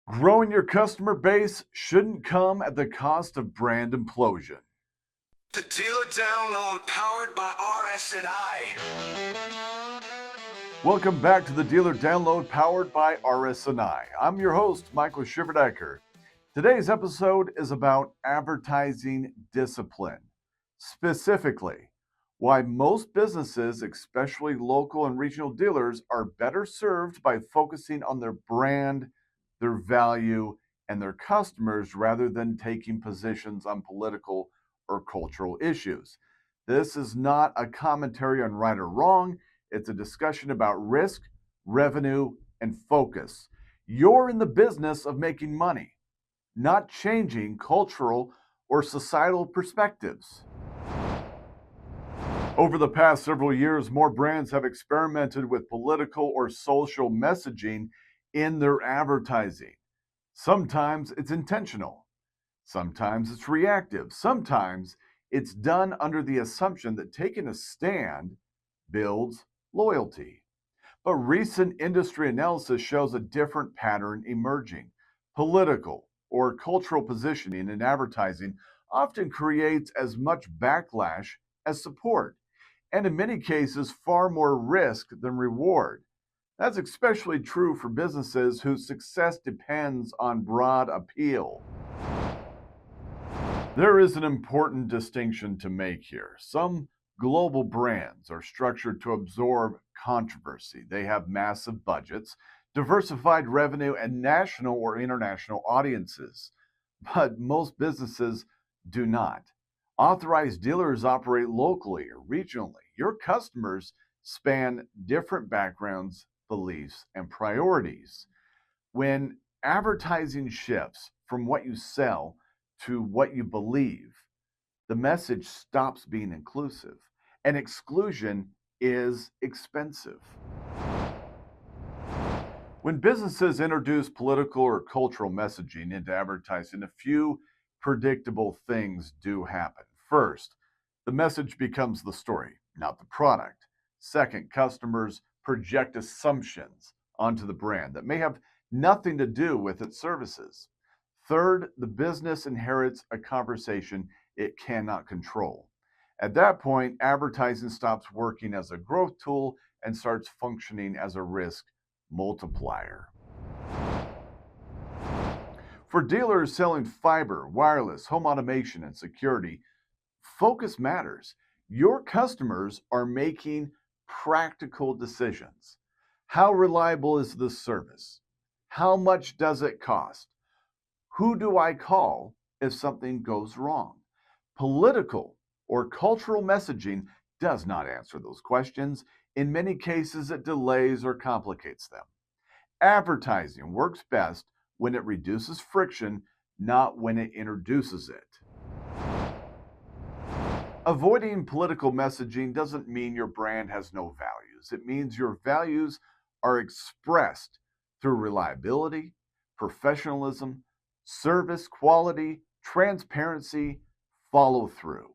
Growing your customer base shouldn't come at the cost of brand implosion. The dealer download powered by RS&I. Welcome back to the Dealer Download powered by RS&I. I'm your host, Michael Shiverdecker. Today's episode is about advertising discipline. Specifically, why most businesses, especially local and regional dealers, are better served by focusing on their brand, their value, and their customers rather than taking positions on political or cultural issues. This is not a commentary on right or wrong. It's a discussion about risk, revenue, and focus. You're in the business of making money, not changing cultural or societal perspectives. Over the past several years, more brands have experimented with political or social messaging in their advertising. Sometimes it's intentional, sometimes it's reactive, sometimes it's done under the assumption that taking a stand builds loyalty. But recent industry analysis shows a different pattern emerging. Political or cultural positioning in advertising often creates as much backlash as support, and in many cases, far more risk than reward. That's especially true for businesses whose success depends on broad appeal. There is an important distinction to make here. Some global brands are structured to absorb controversy. They have massive budgets, diversified revenue, and national or international audiences. But most businesses do not. Authorized dealers operate locally or regionally. Your customers span different backgrounds, beliefs, and priorities. When advertising shifts from what you sell to what you believe, the message stops being inclusive, and exclusion is expensive. When businesses introduce political or cultural messaging into advertising, a few predictable things do happen. First, the message becomes the story, not the product. Second, customers project assumptions onto the brand that may have nothing to do with its services. Third, the business inherits a conversation it cannot control. At that point, advertising stops working as a growth tool and starts functioning as a risk multiplier. For dealers selling fiber, wireless, home automation, and security, focus matters. Your customers are making practical decisions. How reliable is this service? How much does it cost? Who do I call if something goes wrong? Political or cultural messaging does not answer those questions. In many cases, it delays or complicates them. Advertising works best when it reduces friction, not when it introduces it. Avoiding political messaging doesn't mean your brand has no values. It means your values are expressed through reliability, professionalism, service quality, transparency, follow through.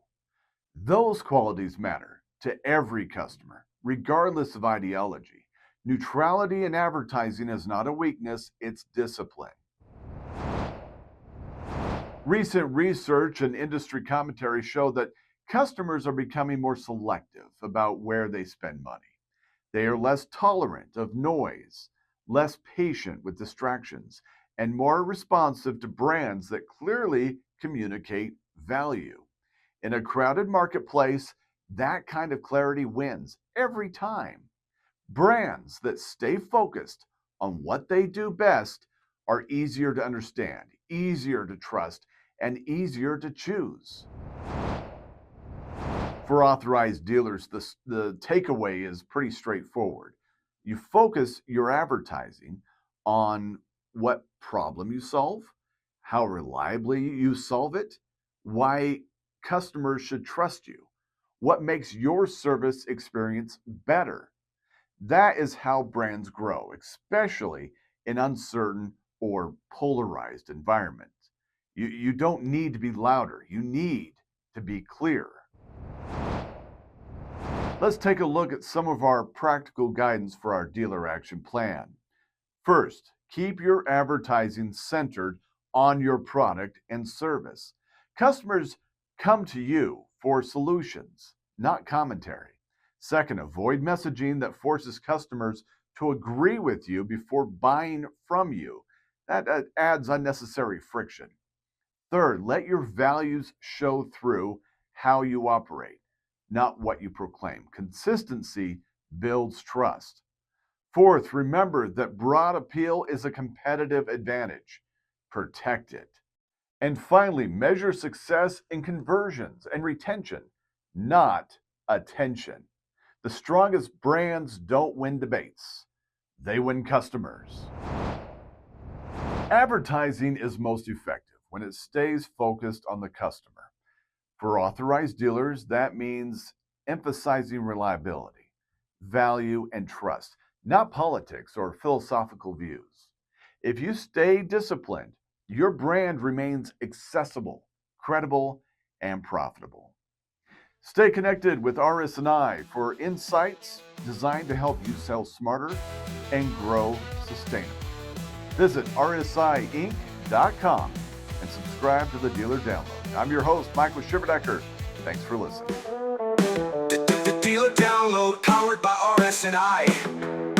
Those qualities matter to every customer, regardless of ideology. Neutrality in advertising is not a weakness, it's discipline. Recent research and industry commentary show that customers are becoming more selective about where they spend money. They are less tolerant of noise, less patient with distractions, and more responsive to brands that clearly communicate value. In a crowded marketplace, that kind of clarity wins every time. Brands that stay focused on what they do best are easier to understand, easier to trust, and easier to choose. For authorized dealers, the takeaway is pretty straightforward. You focus your advertising on what problem you solve, how reliably you solve it, why customers should trust you, what makes your service experience better. That is how brands grow, especially in uncertain or polarized environments. You don't need to be louder, you need to be clear. Let's take a look at some of our practical guidance for our dealer action plan. First, Keep your advertising centered on your product and service. Customers come to you for solutions, not commentary. Second, avoid messaging that forces customers to agree with you before buying from you. That adds unnecessary friction. Third, let your values show through how you operate, not what you proclaim. Consistency builds trust. Fourth, remember that broad appeal is a competitive advantage. Protect it. And finally, measure success in conversions and retention, not attention. The strongest brands don't win debates, they win customers. Advertising is most effective when it stays focused on the customer. For authorized dealers, that means emphasizing reliability, value, and trust, not politics or philosophical views. If you stay disciplined, your brand remains accessible, credible, and profitable. Stay connected with RS&I for insights designed to help you sell smarter and grow sustainably. Visit rsiinc.com and subscribe to the Dealer Download. I'm your host, Michael Shiverdecker. Thanks for listening. The Dealer Download, powered by RS&I.